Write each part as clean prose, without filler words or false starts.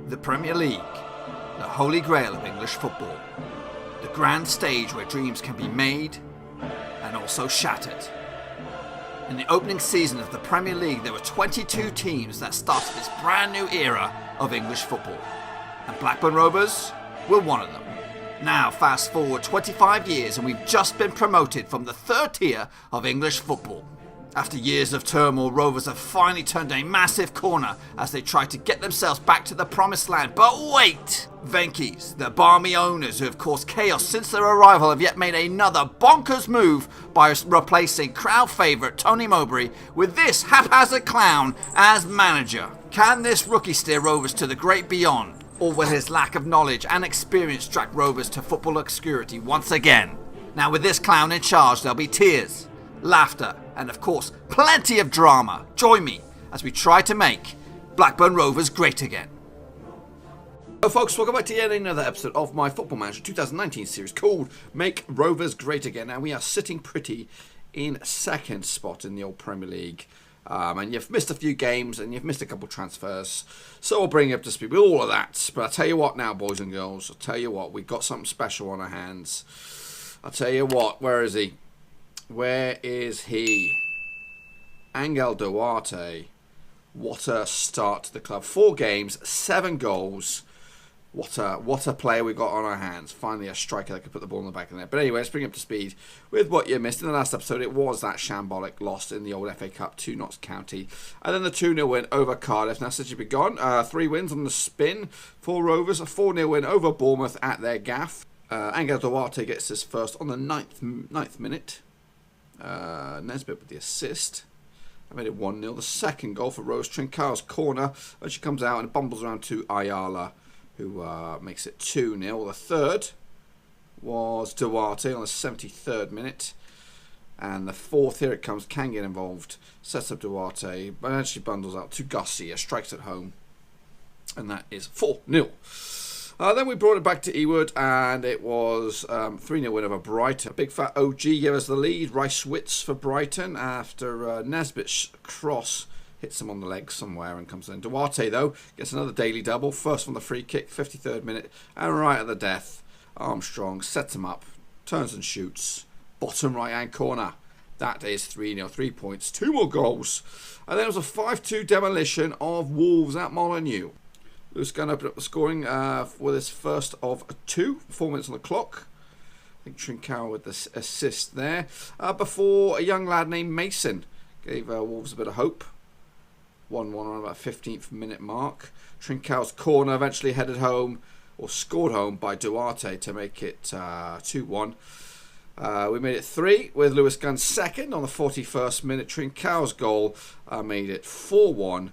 The Premier League, the holy grail of English football. The grand stage where dreams can be made and also shattered. In the opening season of the Premier League, there were 22 teams that started this brand new era of English football. And Blackburn Rovers were one of them. Now, fast forward 25 years and we've just been promoted from the third tier of English football. After years of turmoil, Rovers have finally turned a massive corner as they try to get themselves back to the promised land. But wait! Venky's, the balmy owners who have caused chaos since their arrival, have yet made another bonkers move by replacing crowd favourite Tony Mowbray with this haphazard clown as manager. Can this rookie steer Rovers to the great beyond? Or will his lack of knowledge and experience drag Rovers to football obscurity once again? Now with this clown in charge, there'll be tears, laughter, and of course, plenty of drama. Join me as we try to make Blackburn Rovers great again. Hello folks, welcome back to yet another episode of my Football Manager 2019 series called Make Rovers Great Again. Now we are sitting pretty in second spot in the old Premier League. And you've missed a few games and you've missed a couple transfers. So we'll bring you up to speed with all of that. But I'll tell you what now, boys and girls. I'll tell you what, we've got something special on our hands. I'll tell you what, where is he? Where is he? Angel Duarte. What a start to the club. 4 games, 7 goals. What a player we got on our hands. Finally a striker that could put the ball in the back of the net. But anyway, let's bring you up to speed with what you missed. In the last episode, it was that shambolic loss in the old FA Cup to Notts County. And then the 2-0 win over Cardiff. Now, since you've been gone, 3 wins on the spin for Rovers. A 4-0 win over Bournemouth at their gaff. Angel Duarte gets his first on the 9th minute. Nesbitt with the assist. I made it 1-0. The second goal for Rose Trincao's corner. And she comes out and bumbles around to Ayala, who makes it 2-0. The third was Duarte on the 73rd minute. And the fourth, here it comes, can get involved. Sets up Duarte, but actually bundles out to Garcia, strikes at home. And that is 4-0. Then we brought it back to Ewood, and it was 3-0 win over Brighton. Big fat OG gave us the lead. Rice Witz for Brighton after Nesbitt's cross hits him on the leg somewhere and comes in. Duarte, though, gets another daily double. First from the free kick, 53rd minute, and right at the death, Armstrong sets him up, turns and shoots. Bottom right-hand corner. That is 3-0, 3 points, 2 more goals. And then it was a 5-2 demolition of Wolves at Molineux. Lewis Gunn opened up the scoring with his first of 2, 4 minutes on the clock. I think Trincao with the assist there. Before a young lad named Mason gave Wolves a bit of hope. 1-1 on about 15th minute mark. Trincao's corner eventually headed home, or scored home by Duarte to make it 2-1. We made it 3 with Lewis Gunn's second on the 41st minute. Trincao's goal made it 4-1.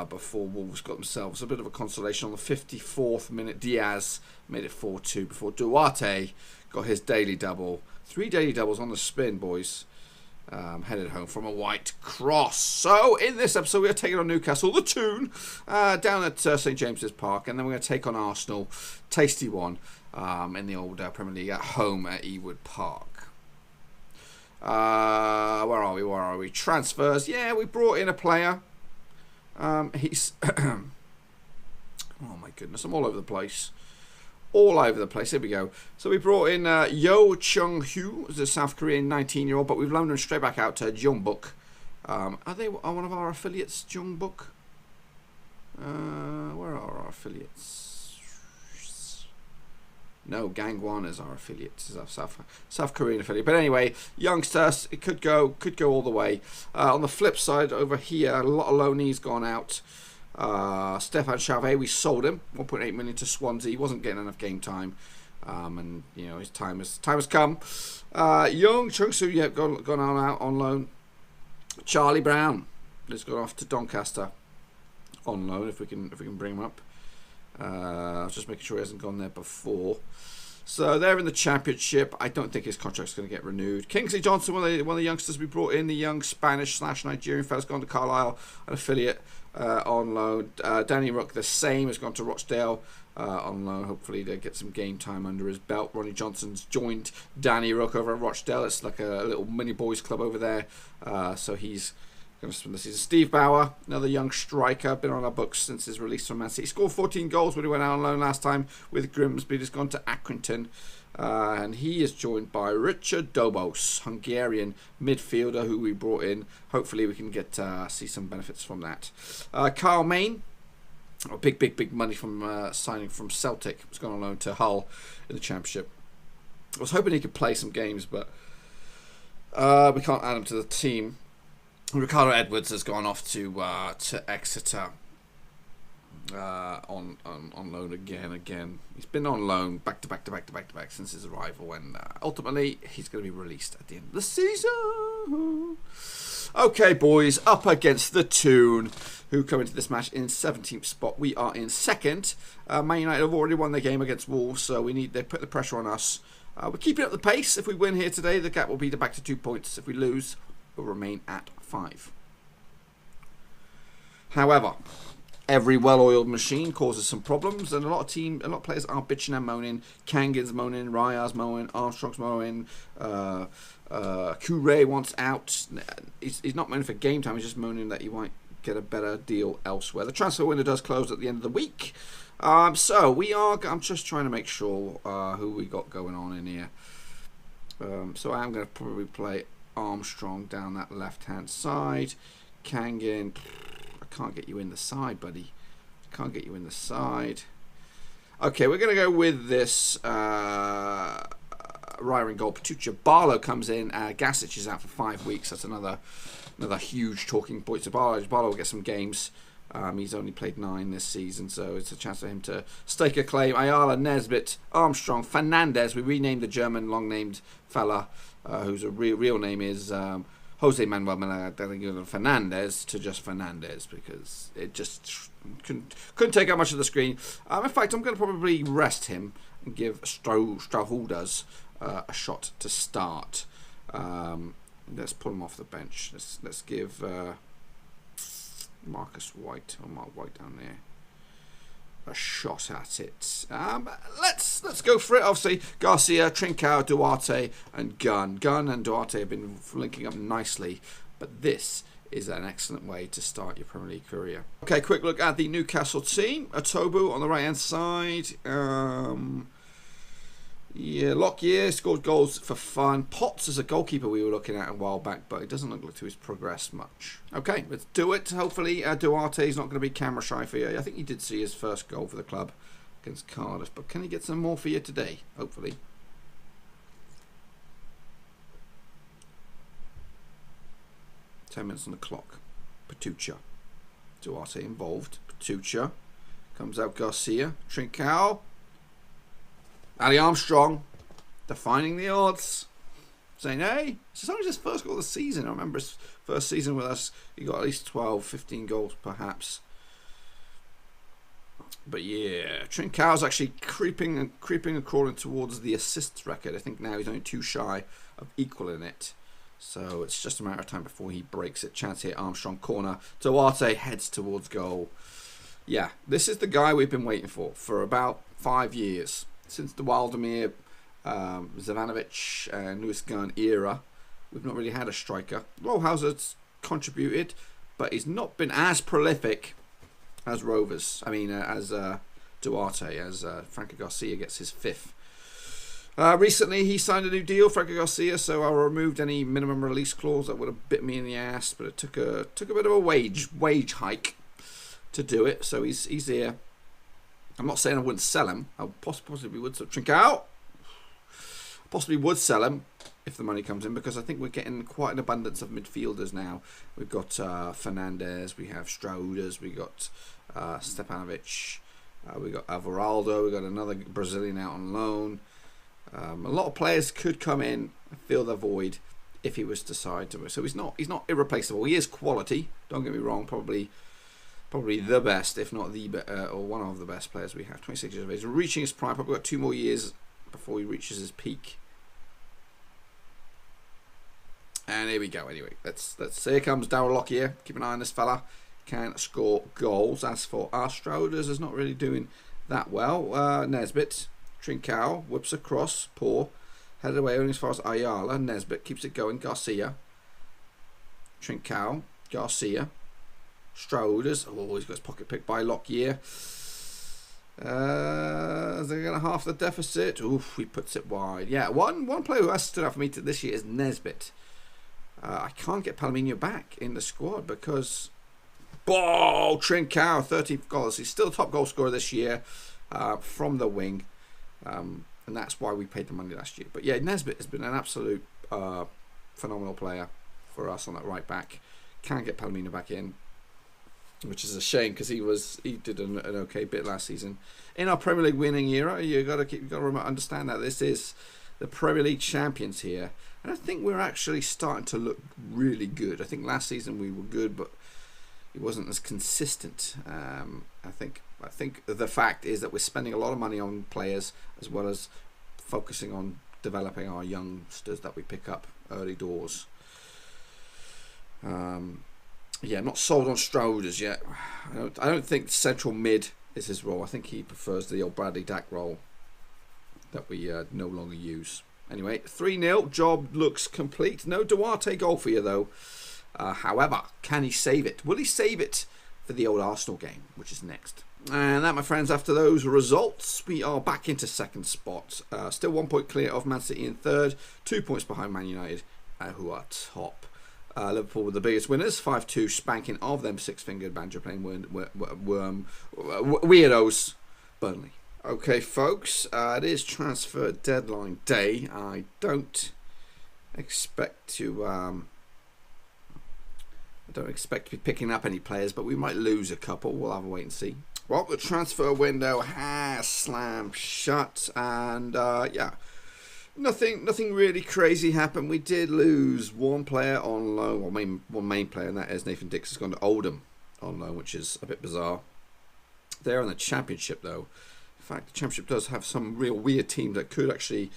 Before Wolves got themselves a bit of a consolation on the 54th minute. Diaz made it 4-2 before Duarte got his daily double. 3 daily doubles on the spin, boys. Headed home from a white cross. So in this episode we are taking on Newcastle, the Toon, down at St James's Park, and then we're going to take on Arsenal, tasty one, in the old Premier League at home at Ewood Park. Where are we? Transfers. Yeah, we brought in a player. He's oh my goodness, I'm all over the place. Here we go. So we brought in Yo Chung-hoo, who's a South Korean 19-year-old, but we've loaned him straight back out to Jeonbuk. Are they one of our affiliates, Jeonbuk? Where are our affiliates? No, Gangwon is our affiliate. It's our South Korean affiliate. But anyway, youngsters, it could go all the way. On the flip side, over here, a lot of loanees gone out. Stefan Chauvet, we sold him 1.8 million to Swansea. He wasn't getting enough game time, and you know his time has come. Young Chung-soo, yeah, gone out on loan. Charlie Brown has gone off to Doncaster on loan. If we can bring him up. Just making sure he hasn't gone there before. So they're in the Championship. I don't think his contract's going to get renewed. Kingsley Johnson, one of the youngsters we brought in, the young Spanish/Nigerian fella's gone to Carlisle, an affiliate on loan. Danny Rook, the same, has gone to Rochdale on loan. Hopefully they get some game time under his belt. Ronnie Johnson's joined Danny Rook over at Rochdale. It's like a little mini boys club over there. So he's Going to spend the season. Steve Bauer, another young striker, been on our books since his release from Man City. He scored 14 goals when he went out on loan last time with Grimsby. He's gone to Accrington. And he is joined by Richard Dobos, Hungarian midfielder who we brought in. Hopefully we can get see some benefits from that. Kyle Main, big money from signing from Celtic. He's gone on loan to Hull in the Championship. I was hoping he could play some games, but we can't add him to the team. Ricardo Edwards has gone off to Exeter on loan again. He's been on loan back to back since his arrival, and ultimately he's going to be released at the end of the season. Okay, boys, up against the Toon, who come into this match in 17th spot. We are in 2nd. Man United have already won their game against Wolves, so they put the pressure on us. We're keeping up the pace. If we win here today, the gap will be back to 2 points. If we lose, we'll remain at 5. However, every well-oiled machine causes some problems, and a lot of players are bitching and moaning. Kangan's moaning, Raya's moaning, Armstrong's moaning, Kure wants out. He's not moaning for game time, he's just moaning that he might get a better deal elsewhere. The transfer window does close at the end of the week. I'm just trying to make sure who we got going on in here. So I am going to probably play Armstrong down that left-hand side. Kangan, I can't get you in the side, buddy. I can't get you in the side. Okay, we're going to go with this Raya in goal. Patucha. Barlow comes in. Gasic is out for 5 weeks. That's another huge talking point. So Barlow will get some games. He's only played 9 this season, so it's a chance for him to stake a claim. Ayala, Nesbitt, Armstrong, Fernandez. We renamed the German long-named fella, whose real name is Jose Manuel Fernandez, to just Fernandez, because it just couldn't take out much of the screen. In fact, I'm going to probably rest him and give Strauhulders a shot to start. Let's pull him off the bench. Let's give Marcus White, or Mark White down there, a shot at it. Let's go for it. Obviously, Garcia, Trincao, Duarte, and Gunn. Gunn and Duarte have been linking up nicely, but this is an excellent way to start your Premier League career. Okay, quick look at the Newcastle team. Atobu on the right hand side. Lockyer scored goals for fun. Potts is a goalkeeper we were looking at a while back, but it doesn't look like he's progressed much. Okay, let's do it. Hopefully Duarte is not going to be camera shy for you. I think he did see his first goal for the club against Cardiff, but can he get some more for you today? Hopefully. $10 on the clock. Patucha. Duarte involved. Patucha. Comes out Garcia. Trincao. Ali Armstrong, defining the odds, saying, hey, it's only his first goal of the season. I remember his first season with us, he got at least 12, 15 goals perhaps. But yeah, Trincao's actually creeping and crawling towards the assists record. I think now he's only 2 shy of equaling it. So it's just a matter of time before he breaks it. Chance here, Armstrong corner. Duarte heads towards goal. Yeah, this is the guy we've been waiting for about 5 years. Since the Waldemir, Zavanovic and Lewis Gunn era, we've not really had a striker. Rollhauser's contributed, but he's not been as prolific as Rovers. As Duarte, as Franco Garcia gets his 5th. Recently, he signed a new deal, Franco Garcia, so I removed any minimum release clause that would have bit me in the ass, but it took a bit of a wage hike to do it, so he's here. I'm not saying I wouldn't sell him. I possibly would. So Trincao, possibly would sell him if the money comes in, because I think we're getting quite an abundance of midfielders now. We've got Fernandez, we have Strauders, we got Stepanovic, we got Alvarado, we got another Brazilian out on loan. A lot of players could come in and fill the void if he was to decide to. So he's not irreplaceable. He is quality. Don't get me wrong. Probably the best, if not the or one of the best players we have. 26 years of age, reaching his prime. Probably got 2 more years before he reaches his peak. And here we go. Anyway, let's here comes Darryl Lockyer. Keep an eye on this fella. Can score goals. As for our Strauders, is not really doing that well. Nesbitt, Trincao whips across, poor, headed away only as far as Ayala. Nesbitt keeps it going. Garcia, Trincao. Garcia. Strouders. Oh, he's got his pocket picked by Lockyer. They're going to half the deficit. Oof, he puts it wide. Yeah, one player who has stood out for me this year is Nesbitt. I can't get Palomino back in the squad because... Oh, Trincao, 13 goals. He's still top goal scorer this year from the wing. And that's why we paid the money last year. But yeah, Nesbitt has been an absolute phenomenal player for us on that right back. Can't get Palomino back in, which is a shame because he did an okay bit last season. In our Premier League winning era, you got to understand that this is the Premier League champions here, and I think we're actually starting to look really good. I think last season we were good, but it wasn't as consistent. I think the fact is that we're spending a lot of money on players as well as focusing on developing our youngsters that we pick up early doors. Yeah, I'm not sold on Strouders yet. I don't think central mid is his role. I think he prefers the old Bradley Dack role that we no longer use. Anyway, 3-0. Job looks complete. No Duarte goal for you, though. However, can he save it? Will he save it for the old Arsenal game, which is next? And that, my friends, after those results, we are back into second spot. Still 1 point clear of Man City in third. 2 points behind Man United, who are top. Liverpool were the biggest winners, 5-2 spanking of them six-fingered banjo-playing weirdos, Burnley. Okay, folks, it is transfer deadline day. I don't expect to be picking up any players, but we might lose a couple. We'll have a wait and see. Well, the transfer window has slammed shut, and yeah. Nothing really crazy happened. We did lose one player on loan, or one main player, and that is Nathan Dix has gone to Oldham on loan, which is a bit bizarre. They're in the Championship, though. In fact, the Championship does have some real weird teams that could actually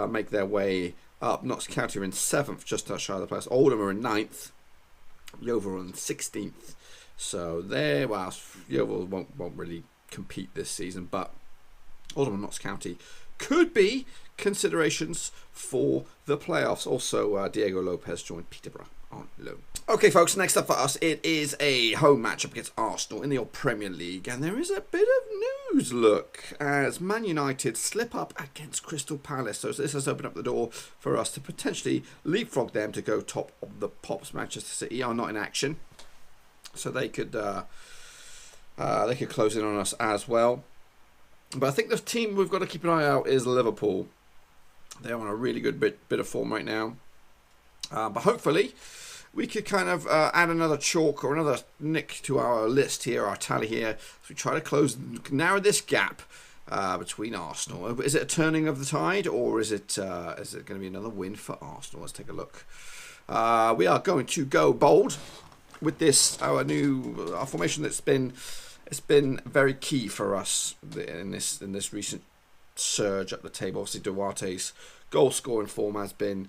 make their way up. Notts County are in 7th, just outside of the place. Oldham are in 9th. Yeovil are in 16th. So there, well, Yeovil won't really compete this season, but Oldham and Notts County could be considerations for the playoffs. Also, Diego Lopez joined Peterborough on loan. Okay, folks, next up for us, it is a home matchup against Arsenal in the old Premier League, and there is a bit of news, look, as Man United slip up against Crystal Palace. So this has opened up the door for us to potentially leapfrog them to go top of the pops. Manchester City are not in action, so they could close in on us as well. But I think the team we've got to keep an eye out is Liverpool. They're on a really good bit of form right now. But hopefully we could kind of add another chalk or another nick to our list here, our tally here, as we try to narrow this gap between Arsenal. Is it a turning of the tide, or is it going to be another win for Arsenal? Let's take a look. We are going to go bold with this, our formation that's been... It's been very key for us in this recent surge up the table. Obviously, Duarte's goal scoring form has been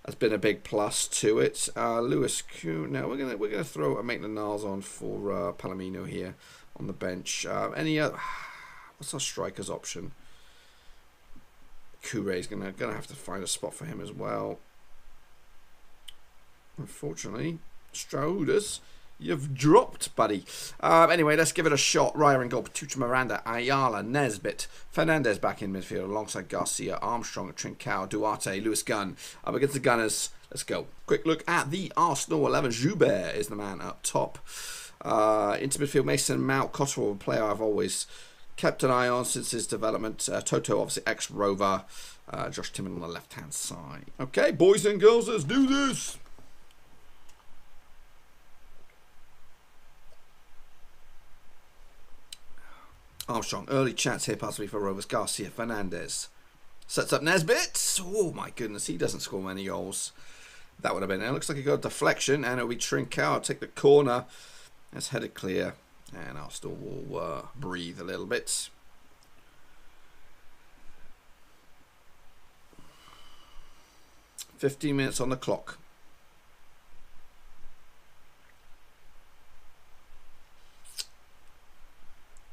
a big plus to it. Lewis Kuhn. Now we're gonna throw a Maitland Niles on for Palomino here on the bench. Any other? What's our strikers option? Couré's gonna have to find a spot for him as well. Unfortunately, Strouders, you've dropped, buddy. Anyway, let's give it a shot. Raya in goal, Patucha, Miranda, Ayala, Nesbitt, Fernandez back in midfield alongside Garcia, Armstrong, Trincao, Duarte, Lewis Gunn. Up against the Gunners. Let's go. Quick look at the Arsenal 11. Joubert is the man up top. Into midfield, Mason Mount, Kosovo, a player I've always kept an eye on since his development. Toto, obviously ex-Rover. Josh Timmon on the left-hand side. Okay, boys and girls, let's do this. Armstrong, early chance here possibly for Rovers. Garcia, Fernandez. Sets up Nesbitt. Oh my goodness, he doesn't score many goals. That would have been it. Looks like he got a deflection, and it'll be Trincao. Take the corner. That's headed clear. And Arsenal will breathe a little bit. "15 minutes on the clock.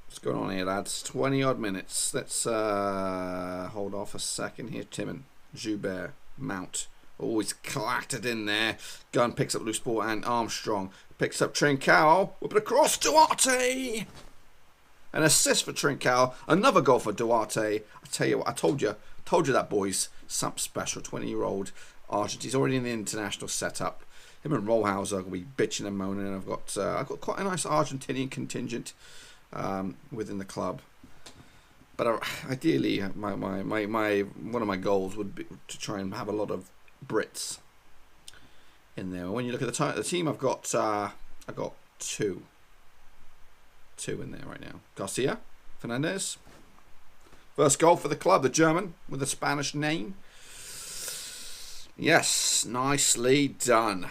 What's going on here, lads? 20 odd minutes. Let's hold off a second here. Timmon, Joubert, Mount. Always clattered in there. Gunn picks up loose ball, and Armstrong Picks up Trincao. Whip it across. Duarte. An assist for Trincao. Another goal for Duarte. I tell you what, I told you that boy's something special. 20-year-old Argentine. He's already in the international setup. Him and Rollhauser will be bitching and moaning. And I've got quite a nice Argentinian contingent within the club. But ideally, one of my goals would be to try and have a lot of Brits in there. When you look at the team, I've got two in there right now. Garcia, Fernandez. First goal for the club, the German with a Spanish name. Yes, nicely done.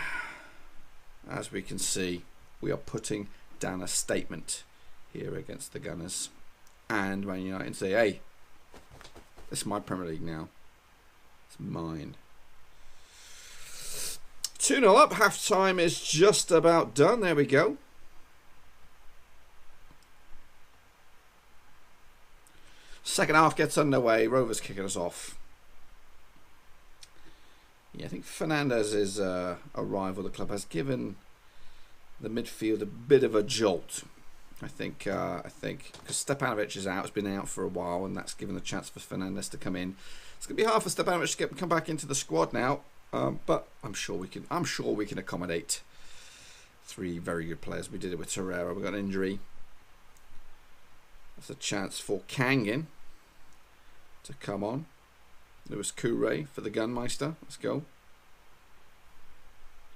As we can see, we are putting down a statement here against the Gunners and Man United and say, hey, this is my Premier League now. It's mine. 2-0 up. Half time is just about done. There we go. Second half gets underway. Rovers kicking us off. Yeah, I think Fernandez's arrival at the club has given the midfield a bit of a jolt. I think because Stepanovic is out, has been out for a while, and that's given the chance for Fernandez to come in. It's going to be hard for Stepanovic to come back into the squad now, but I'm sure we can accommodate three very good players. We did it with Torreira. We got an injury. That's a chance for Kangin to come on. Lewis Koure for the Gunmeister. Let's go.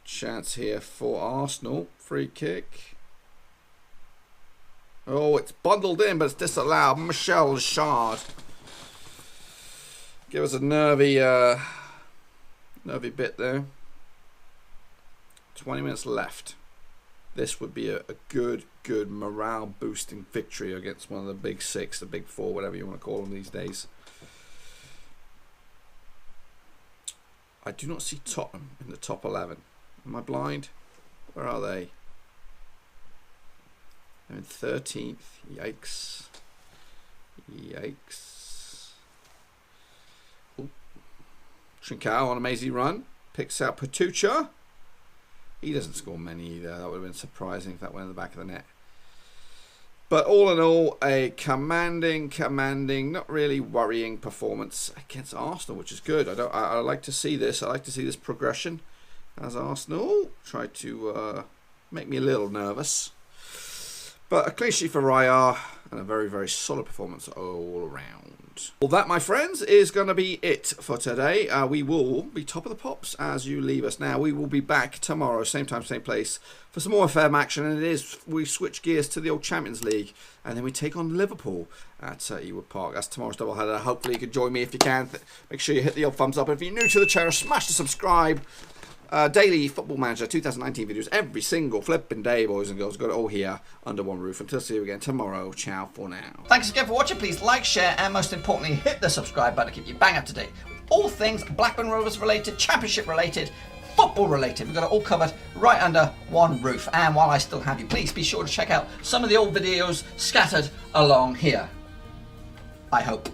Chance here for Arsenal. Free kick. Oh, it's bundled in, but it's disallowed. Michel Richard. Give us a nervy bit there. 20 minutes left. This would be a good morale boosting victory against one of the big six, the big four, whatever you want to call them these days. I do not see Tottenham in the top 11. Am I blind? Where are they? They're in 13th. Yikes. Yikes. Ooh. Trincao on a mazy run. Picks out Patucha. He doesn't score many either. That would have been surprising if that went in the back of the net. But all in all, a commanding, not really worrying performance against Arsenal, which is good. I like to see this. I like to see this progression as Arsenal try to make me a little nervous. But a clean sheet for Raya and a very solid performance all around. Well, that, my friends, is going to be it for today. We will be top of the pops as you leave us now. We will be back tomorrow, same time, same place, for some more FM action. And we switch gears to the old Champions League, and then we take on Liverpool at Ewood Park. That's tomorrow's doubleheader. Hopefully you can join me if you can. Make sure you hit the old thumbs up. If you're new to the channel, smash the subscribe. Daily Football Manager 2019 videos every single flipping day, boys and girls. Got it all here under one roof. Until see you again tomorrow. Ciao for now. Thanks again for watching. Please like, share, and most importantly, hit the subscribe button to keep you bang up to date with all things Blackburn Rovers related, Championship related, football related. We've got it all covered right under one roof. And while I still have you, please be sure to check out some of the old videos scattered along here. I hope.